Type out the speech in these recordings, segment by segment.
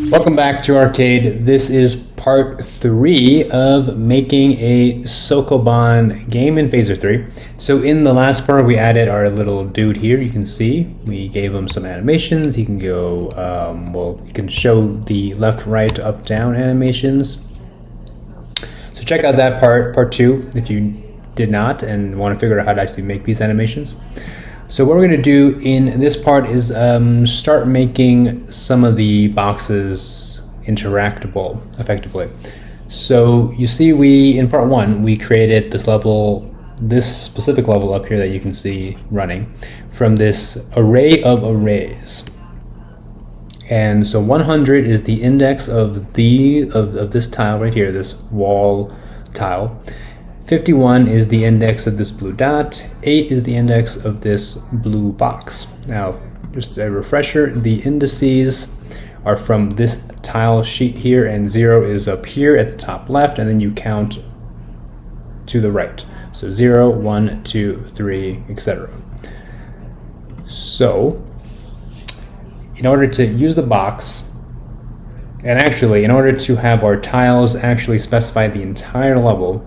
Welcome back to Arcade. This is part 3 of making a Sokoban game in Phaser 3. So in the last part we added our little dude here. You can see we gave him some animations. He can go, he can show the left, right, up, down animations. So check out that part 2, if you did not and want to figure out how to actually make these animations. So what we're going to do in this part is start making some of the boxes interactable effectively. So you see in part 1 we created this level, this specific level up here that you can see running from this array of arrays. And so 100 is the index of this tile right here, this wall tile. 51 is the index of this blue dot, 8 is the index of this blue box. Now, just a refresher, the indices are from this tile sheet here, and 0 is up here at the top left, and then you count to the right. So 0, 1, 2, 3, etc. So, in order to use the box, and actually, in order to have our tiles actually specify the entire level,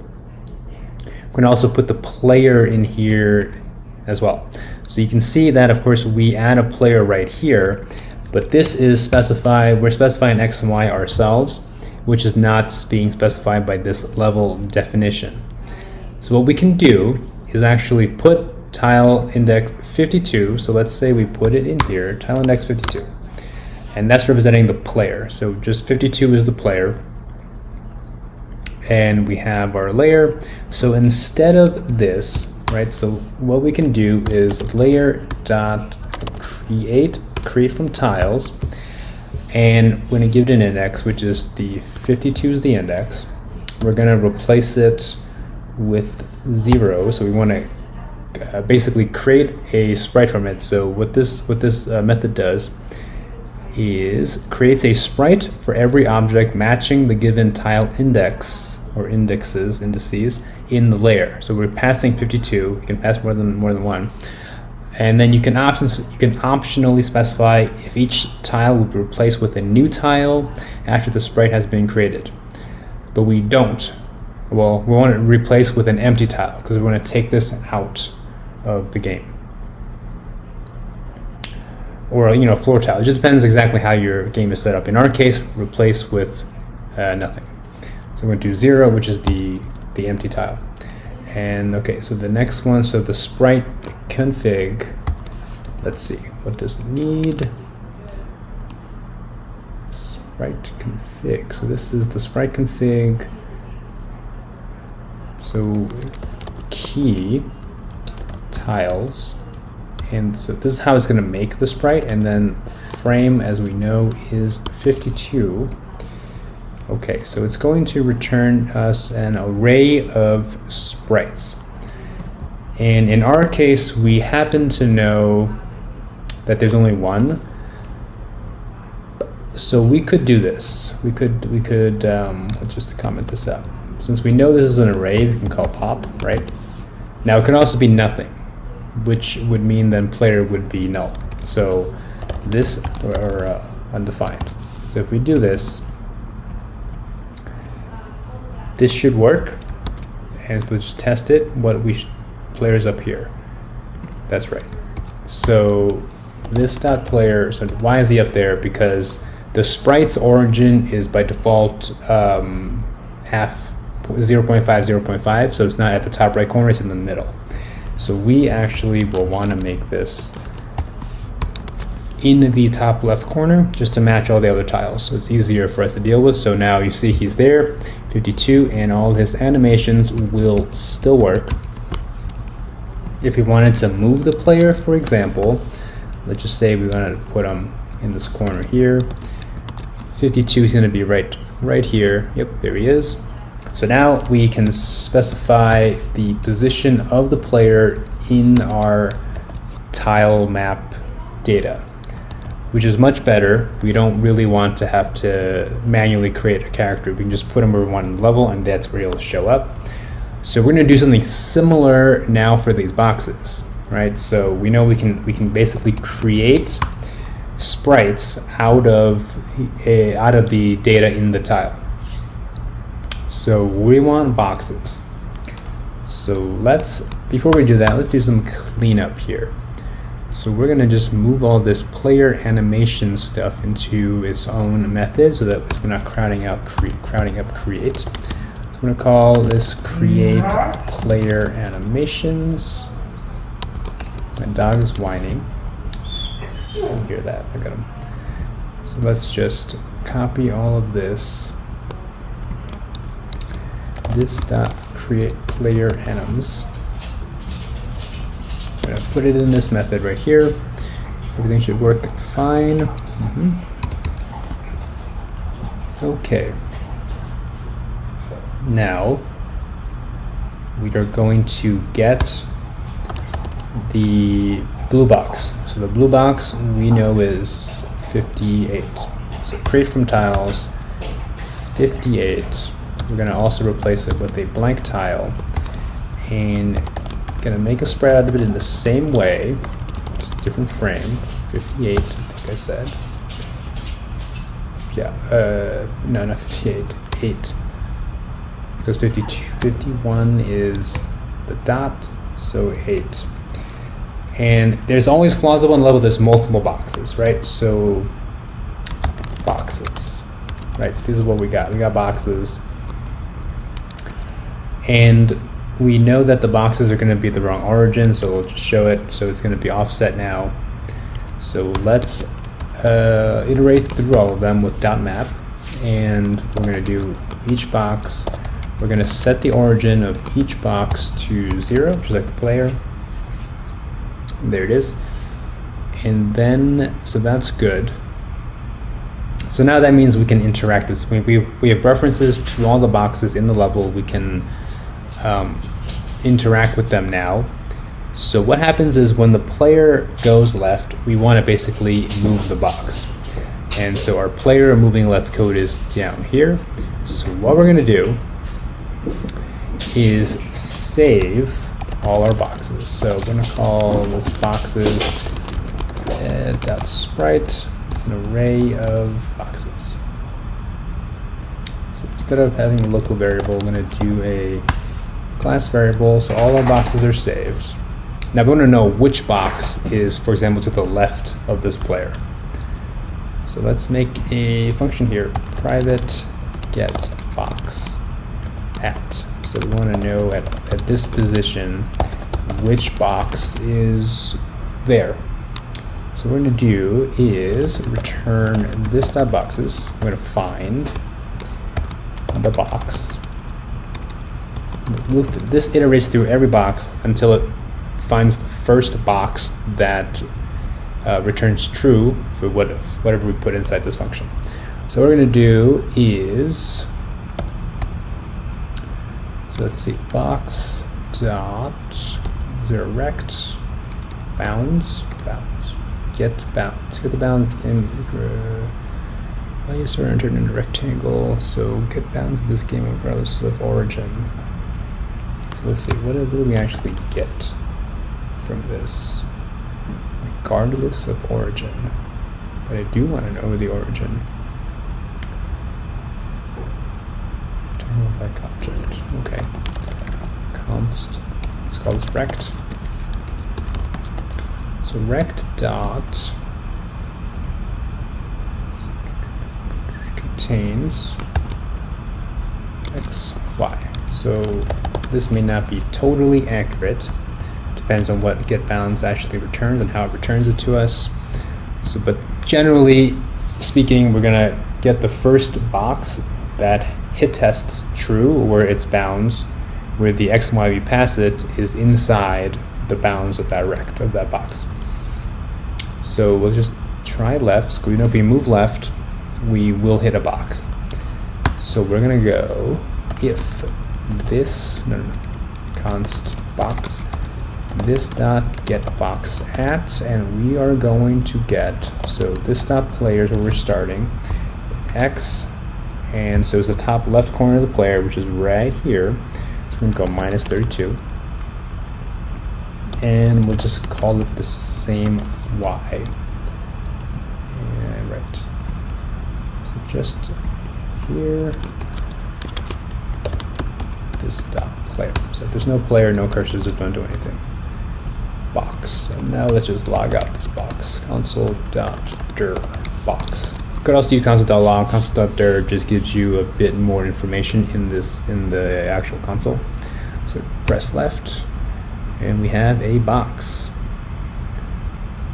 we can also put the player in here as well. So you can see that, of course, we add a player right here, but this is specified, we're specifying X and Y ourselves, which is not being specified by this level definition. So what we can do is actually put tile index 52, so let's say we put it in here, tile index 52, and that's representing the player. So just 52 is the player. And we have our layer. So instead of this, right, so what we can do is layer dot create from tiles, and we're going to give it an index, which is the 52 is the index. We're going to replace it with 0. So we want to basically create a sprite from it. So what this method does is creates a sprite for every object matching the given tile index or indices in the layer. So we're passing 52. You can pass more than one, and then you can optionally specify if each tile will be replaced with a new tile after the sprite has been created. But we don't. Well, we want to replace with an empty tile because we want to take this out of the game. Or floor tile. It just depends exactly how your game is set up. In our case, replace with nothing. So we're going to do 0, which is the empty tile. And okay, so the next one, so the sprite config. Let's see, what does it need? Sprite config. So this is the sprite config. So key tiles. And so this is how it's going to make the sprite, and then frame, as we know, is 52. Okay, so it's going to return us an array of sprites. And in our case, we happen to know that there's only one. So we could do this. We could let's just comment this out. Since we know this is an array, we can call pop, right? Now it can also be nothing, which would mean then player would be null. So this, or undefined. So if we do this, this should work. And so let's just test it. Player's up here. That's right. So this dot player, so why is he up there? Because the sprite's origin is by default half 0.5, 0.5, so it's not at the top right corner, it's in the middle. So we actually will want to make this in the top left corner just to match all the other tiles, so it's easier for us to deal with. So now you see he's there, 52, and all his animations will still work. If we wanted to move the player, for example, let's just say we wanted to put him in this corner here. 52 is going to be right here. Yep, there he is. So now we can specify the position of the player in our tile map data, which is much better. We don't really want to have to manually create a character. We can just put him where we want in the level, and that's where he'll show up. So we're going to do something similar now for these boxes, right? So we know we can basically create sprites out of the data in the tile. So we want boxes. So before we do that, let's do some cleanup here. So we're gonna just move all this player animation stuff into its own method so that we're not crowding up create. So I'm gonna call this create player animations. My dog is whining. You can hear that, look at him. So let's just copy all of this. This dot create player anims. I'm gonna put it in this method right here. Everything should work fine. Okay. Now we are going to get the blue box. So the blue box we know is 58. So create from tiles 58. We're going to also replace it with a blank tile and going to make a sprite out of it in the same way, just different frame. 58, I think I said. Yeah, no, not 58, 8. Because 51 is the dot, so 8. And there's always plausible on level there's multiple boxes, right? So boxes, right? So this is what we got. We got boxes. And we know that the boxes are going to be the wrong origin, so we'll just show it. So it's going to be offset now. So let's iterate through all of them with .map, and we're going to do each box. We're going to set the origin of each box to 0, just like the player. There it is. And then, so that's good. So now that means we can interact with, we have references to all the boxes in the level. We can interact with them now. So what happens is when the player goes left, we want to basically move the box. And so our player moving left code is down here. So what we're going to do is save all our boxes. So we're going to call this boxes .sprite. It's an array of boxes. So instead of having a local variable, we're going to do a class variable, so all our boxes are saved. Now we want to know which box is, for example, to the left of this player. So let's make a function here, private get box at. So we want to know at this position which box is there. So what we're going to do is return this dot boxes. We're going to find the box. This iterates through every box until it finds the first box that returns true for whatever we put inside this function. So what we're going to do is, so let's see, box dot rect bounds get the bounds in values are entered in a rectangle. So get bounds in this game regardless of origin. So let's see, what do we actually get from this? Regardless of origin. But I do want to know the origin. Return like object. Okay. Const. Let's call this rect. So rect dot contains x, y. So this may not be totally accurate. Depends on what getBounds actually returns and how it returns it to us. So, but generally speaking, we're gonna get the first box that hit tests true, where its bounds, where the x and y we pass it is inside the bounds of that rect, of that box. So we'll just try left. So we know if we move left, we will hit a box. So we're gonna go if this const box this dot get box at, and we are going to get, so this dot player is where we're starting, x, and so it's the top left corner of the player, which is right here. So we're gonna go minus 32, and we'll just call it the same y. So just here, this dot player. So if there's no player, no cursors, it don't do anything. Box. And now let's just log out this box. Console.dir box. You could also use console.log. Console.dir just gives you a bit more information in the actual console. So press left, and we have a box.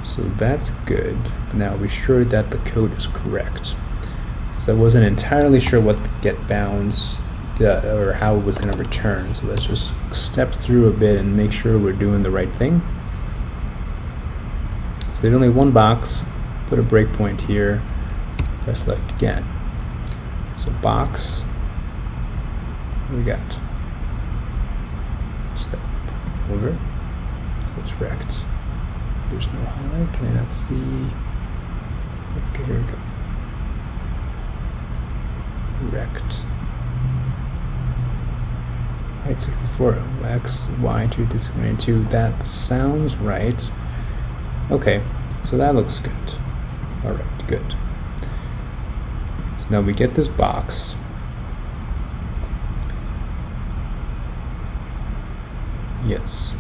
So that's good. Now be sure that the code is correct. Since I wasn't entirely sure what the get bounds or how it was going to return, so let's just step through a bit and make sure we're doing the right thing. So there's only one box. Put a breakpoint here. Press left again. So box. What do we got? Step over. So it's rect. There's no highlight. Can I not see? Okay, here we go. Rect. Height 64, X, Y, 2, that sounds right. Okay, so that looks good. Alright, good. So now we get this box. Yes.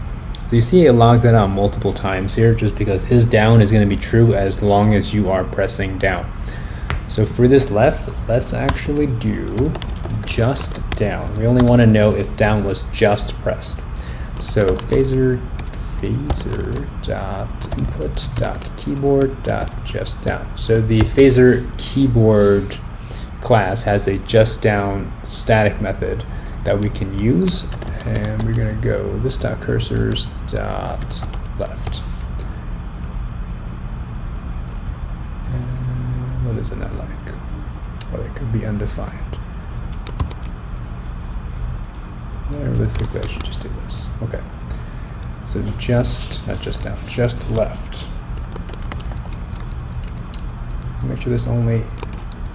So you see it logs that out multiple times here just because is down is going to be true as long as you are pressing down. So for this left, let's actually do just down. We only want to know if down was just pressed. So phaser dot input dot keyboard dot just down. So the phaser keyboard class has a just down static method that we can use, and we're going to go this dot cursors dot left. And what is it not like? Well, it could be undefined. Realistically, I should just do this. Okay. So just, not just down, just left. Make sure this only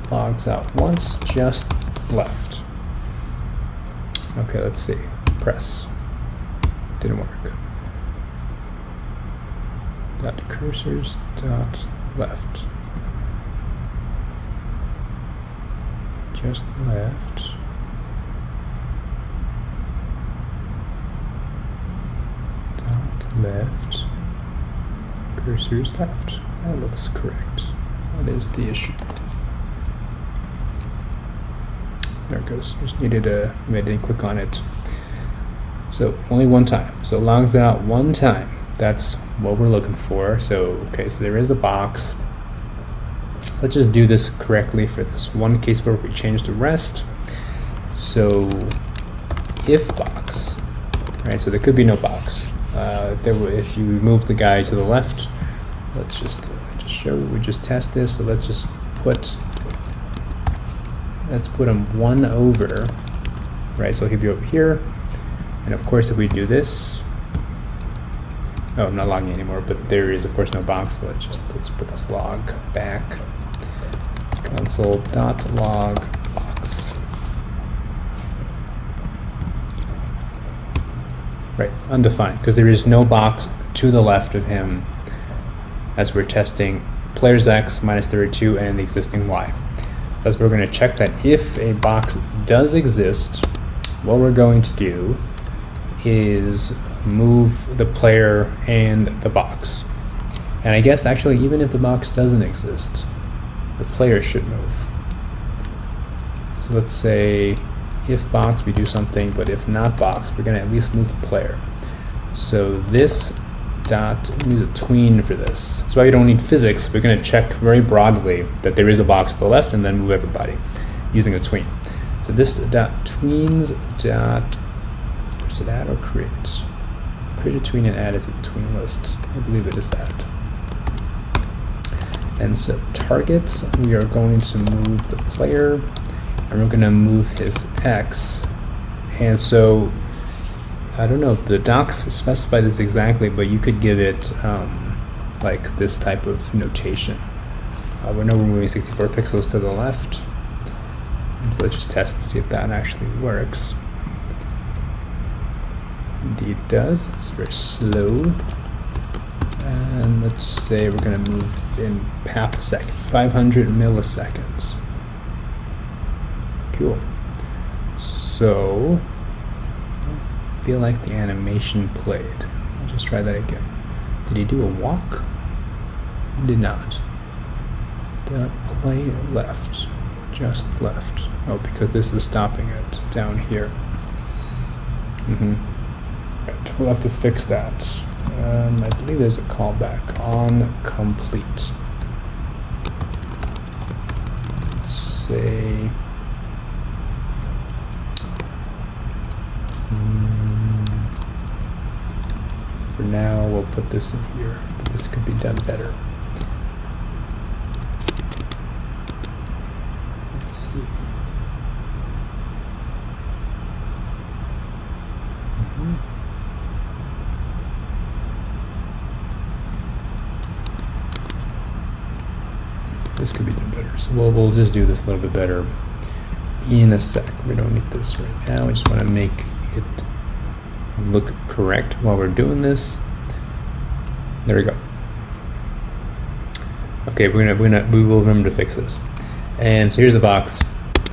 logs out once, just left. Okay, let's see. Press. Didn't work. Dot cursors, dot left. Just left. Dot left. Cursors left. That looks correct. What is the issue? There it goes. Just needed a, I didn't click on it. So only one time. So it logs it out one time. That's what we're looking for. So, okay, so there is a box. Let's just do this correctly for this one case where we change the rest. So if box, right? So there could be no box. If you move the guy to the left, let's just show. We just test this. So let's just put him 1 over, right? So he'll be over here. And of course, if we do this, oh, I'm not logging anymore, but there is of course no box. But let's put this log back. Console.log box. Right, undefined, because there is no box to the left of him as we're testing player's X minus 32 and the existing Y. Thus we're going to check that if a box does exist, what we're going to do is move the player and the box. And I guess actually even if the box doesn't exist, the player should move. So let's say if box we do something, but if not box, we're going to at least move the player. So this dot, use a tween for this. That's why you don't need physics. We're going to check very broadly that there is a box to the left and then move everybody using a tween. So this dot tweens dot, is it add or create? Create a tween and add it to the tween list. I believe it is add. And so targets, we are going to move the player and we're going to move his X. And so I don't know if the docs specify this exactly, but you could give it like this type of notation. We know we're moving 64 pixels to the left. And so let's just test to see if that actually works. Indeed it does. It's very slow. And let's just say we're going to move in half a second, 500 milliseconds. cool. So, I feel like the animation played. I'll just try that again. Did he do a walk? He did not. Dot play left. Just left. Oh, because this is stopping it down here. Right, we'll have to fix that. I believe there's a callback on complete. Let's say for now we'll put this in here, but this could be done better. Let's see. This could be done better. So we'll just do this a little bit better in a sec. We don't need this right now. I just want to make it look correct while we're doing this. There we go. Okay, we will remember to fix this. And so here's the box.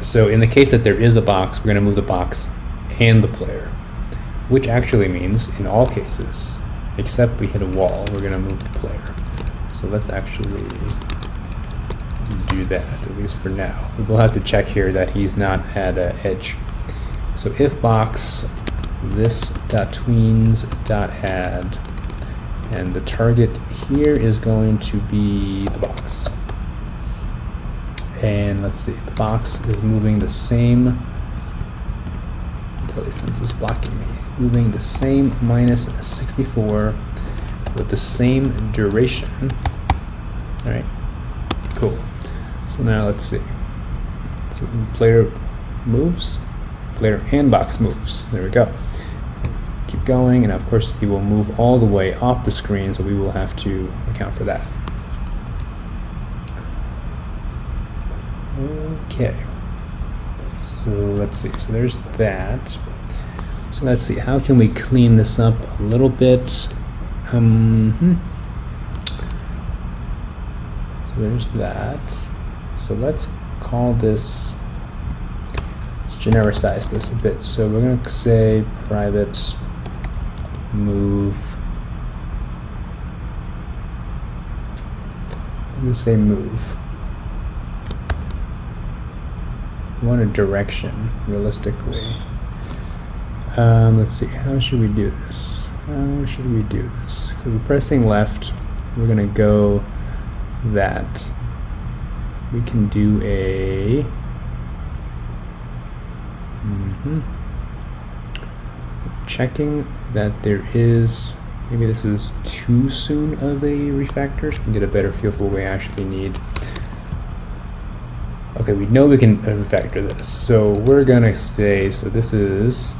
So in the case that there is a box, we're going to move the box and the player, which actually means in all cases, except we hit a wall, we're going to move the player. So let's actually do that, at least for now. We will have to check here that he's not at an edge. So if box this.tweens.add, and the target here is going to be the box. And let's see, the box is moving the same, since it's blocking me, moving the same -64 with the same duration. All right, cool. So now let's see. So player moves, player and box moves. There we go. Keep going, and of course he will move all the way off the screen, so we will have to account for that. Okay. So let's see. So there's that. So let's see. How can we clean this up a little bit? So there's that. So let's call this, let's genericize this a bit. So we're going to say private move. I'm going to say move. We want a direction, realistically. Let's see, how should we do this? How should we do this? So we're pressing left. We're going to go that. We can do a checking that there is, maybe this is too soon of a refactor, so we can get a better feel for what we actually need. Okay, we know we can refactor this, so we're gonna say, so this is,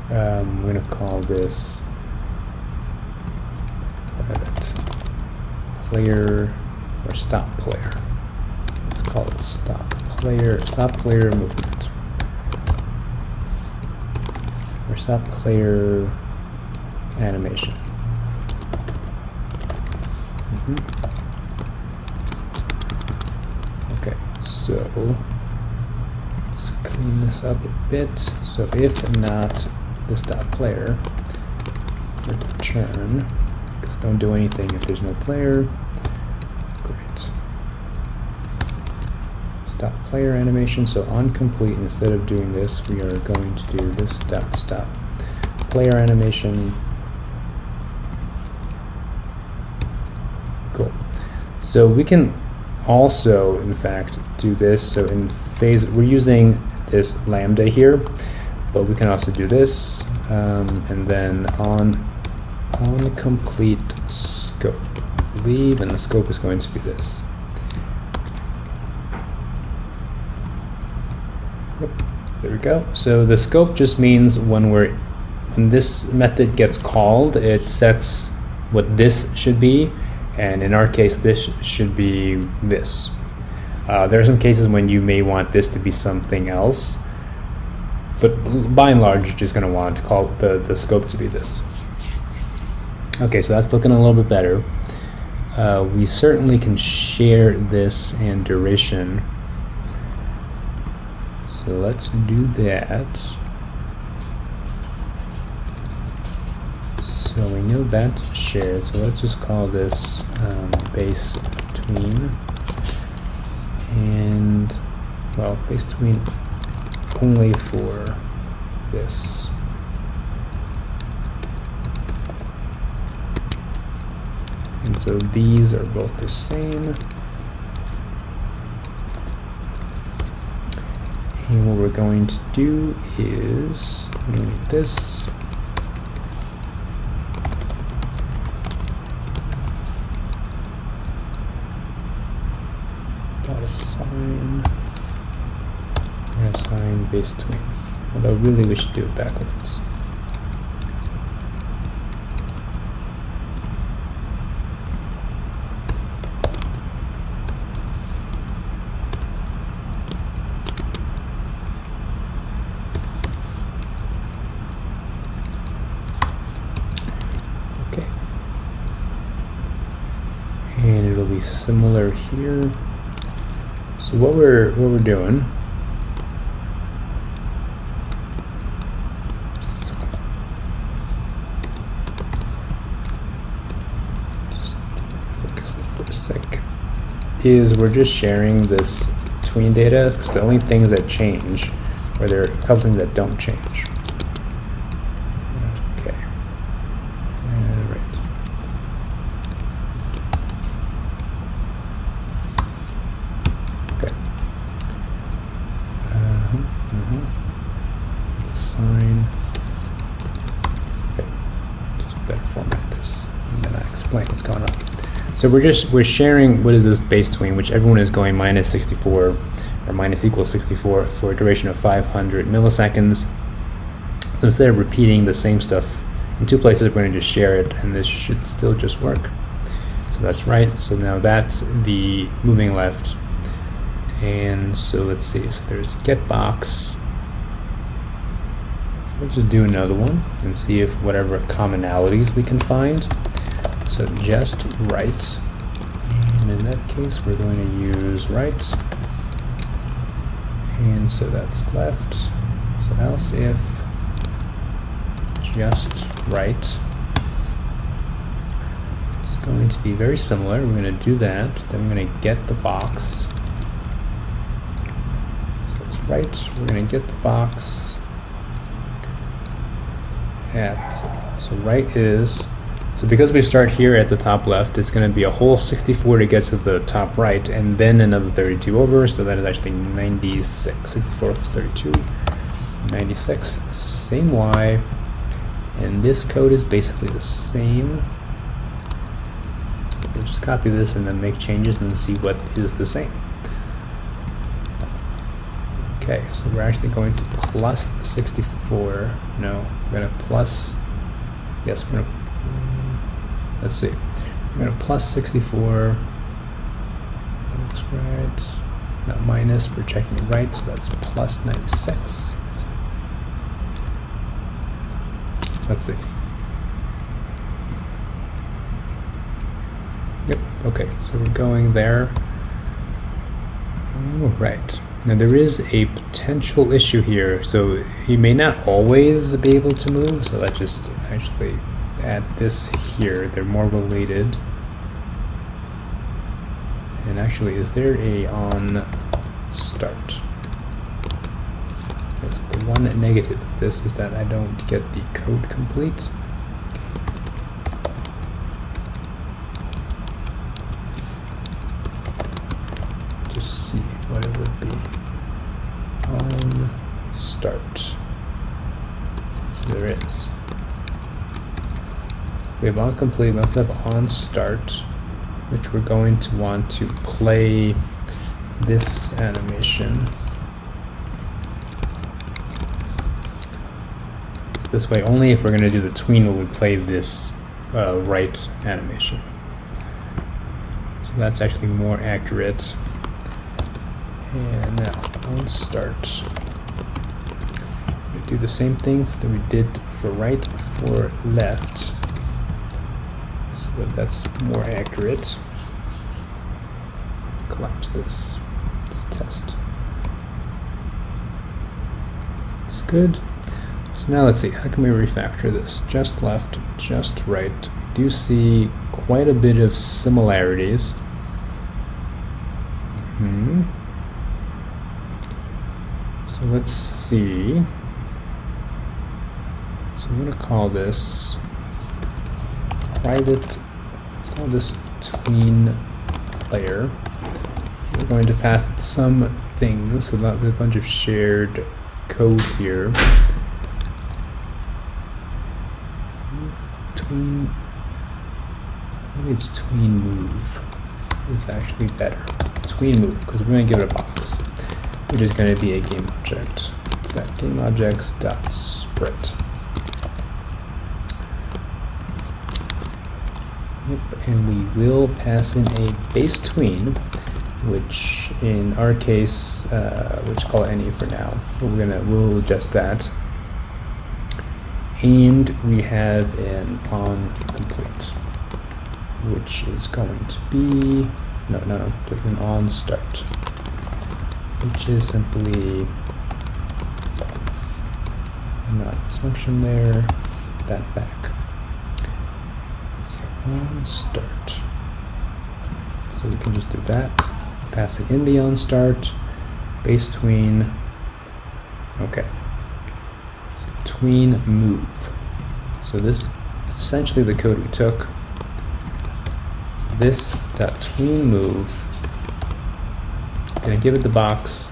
I'm gonna call this player or stop player. Let's call it stop player movement, or stop player animation. Okay, so let's clean this up a bit. So if not the stop player, return, because don't do anything if there's no player. Great. Stop player animation. So on complete, instead of doing this, we are going to do this dot stop player animation. Cool. So we can also, in fact, do this. So in phase, we're using this lambda here, but we can also do this, and then on complete scope, leave, and the scope is going to be this. Yep. There we go. So the scope just means when this method gets called, it sets what this should be. And in our case, this should be this. There are some cases when you may want this to be something else, but by and large, you're just going to want to call the scope to be this. Okay, so that's looking a little bit better. We certainly can share this and duration. So let's do that. So we know that's shared, so let's just call this base tween. And, well, base tween only for this. And so these are both the same. And what we're going to do is, we need this. Assign, and assign base tween. Although really we should do it backwards. Okay. And it'll be similar here. So what we're doing just focus for a sec, is we're just sharing this tween data because the only things that change, or there are a couple things that don't change. Okay. Right. Let's assign. Okay, just better format this, and then I explain what's going on. So we're sharing what is this base tween, which everyone is going minus 64 or minus equals 64 for a duration of 500 milliseconds. So instead of repeating the same stuff in two places, we're going to just share it, and this should still just work. So that's right. So now that's the moving left. And so let's see, so there's get box. So let's just do another one and see if whatever commonalities we can find. So just right, and in that case we're going to use right, and so that's left. So else if just right, it's going to be very similar. We're going to do that, then we're going to get the box. Right, we're going to get the box at, so right is, so because we start here at the top left, it's going to be a whole 64 to get to the top right, and then another 32 over, so that is actually 96. 64 plus 32, 96, same Y, and this code is basically the same. We'll just copy this and then make changes and see what is the same. Okay, so we're actually going to plus 64. No, we're going to plus, yes, we're going to, let's see. We're going to plus 64. That looks right. Not minus, we're checking it right, so that's plus 96. Let's see. Yep, okay, so we're going there. Oh, right. Now there is a potential issue here, so you may not always be able to move, so let's just actually add this here. They're more related. And actually, is there a on start? Yes, the one negative of this is that I don't get the code complete. Just see what it would be. On start. So there is. We have on complete, we also have on start, which we're going to want to play this animation. So this way, only if we're going to do the tween will we play this right animation. So that's actually more accurate. And now on start, we do the same thing that we did for right for left, so that that's more accurate. Let's collapse this. Let's test. Looks good. So now let's see, how can we refactor this? Just left, just right. We do see quite a bit of similarities. So let's see. So I'm going to call this private, let's call this tween player. We're going to pass it some things, so there's a bunch of shared code here. Tween, maybe it's tween move is actually better. Tween move, because we're going to give it a box, which is going to be a game object. That game objects dot sprite. Yep, and we will pass in a base tween, which in our case, let's call it any for now. We'll adjust that. And we have an on complete, which is going to be not complete, an on start, which is simply not this function there, that back. So on start. So we can just do that. Pass it in the on start, base tween. Okay. So tween move. So this is essentially the code we took. This dot tween move. Gonna give it the box,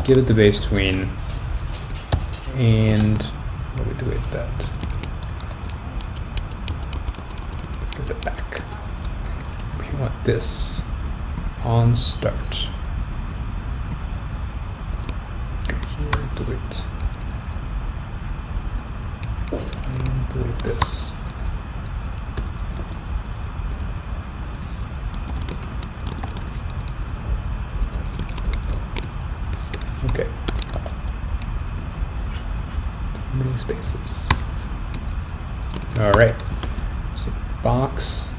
give it the base tween, and what do we do with that? Let's get it back. We want this on start. Here, delete. And delete this. Okay. Too many spaces. All right. So box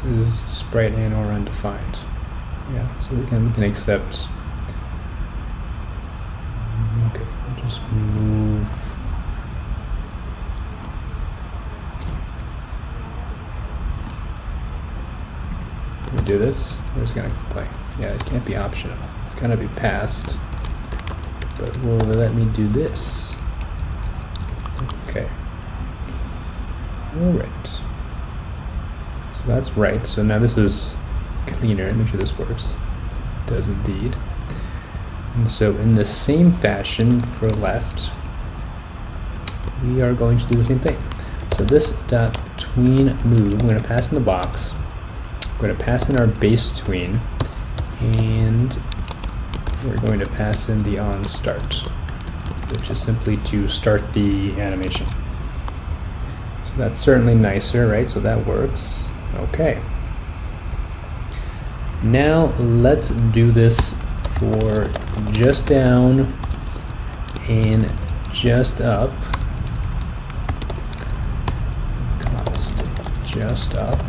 is sprite and or undefined. Yeah. So we can accept. Okay. We'll just move. Can we do this? We're just gonna complain. Yeah, it can't be optional. It's gonna be passed. But will they let me do this? Okay. Alright. So that's right. So now this is cleaner. Make sure this works. It does indeed. And so in the same fashion for left, we are going to do the same thing. So this dot tween move, we're going to pass in the box. We're going to pass in our base tween, and we're going to pass in the on start, which is simply to start the animation. So that's certainly nicer, right? So that works. Okay. Now let's do this for just down and just up. Constant just up.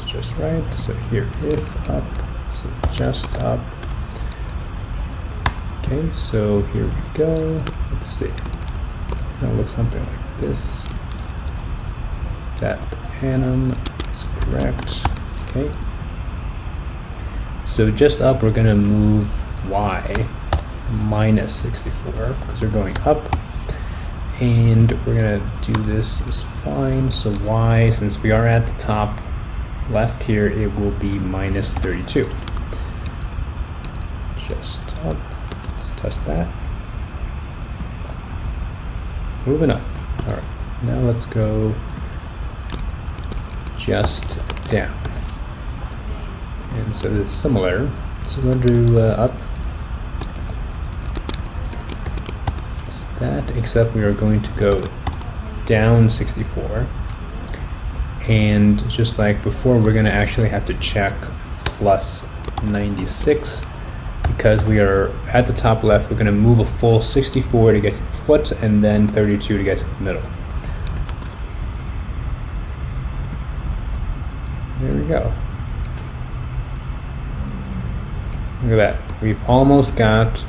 Just right. So here if up, so just up. Okay, so here we go. Let's see. It's gonna look something like this. That anim is correct. Okay. So just up, we're gonna move y minus 64 because we're going up. And we're gonna do this is fine. So y, since we are at the top left here, it will be minus 32. Just up. Let's test that. Moving up. All right. Now let's go just down. And so it's similar. So we're going to do up. It's that, except we are going to go down 64. And just like before, we're going to actually have to check plus 96 because we are at the top left. We're going to move a full 64 to get to the foot and then 32 to get to the middle. There we go. Look at that. We've almost got,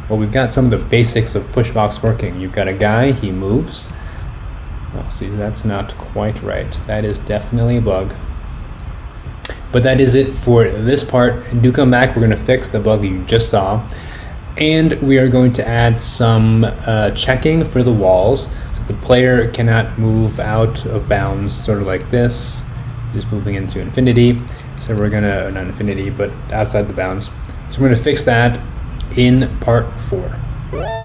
well, we've got some of the basics of pushbox working. You've got a guy, he moves. Oh, see, that's not quite right. That is definitely a bug. But that is it for this part. Do come back, we're going to fix the bug you just saw. And we are going to add some checking for the walls. So the player cannot move out of bounds, sort of like this, just moving into infinity. So we're going to, not infinity, but outside the bounds. So we're going to fix that in part 4.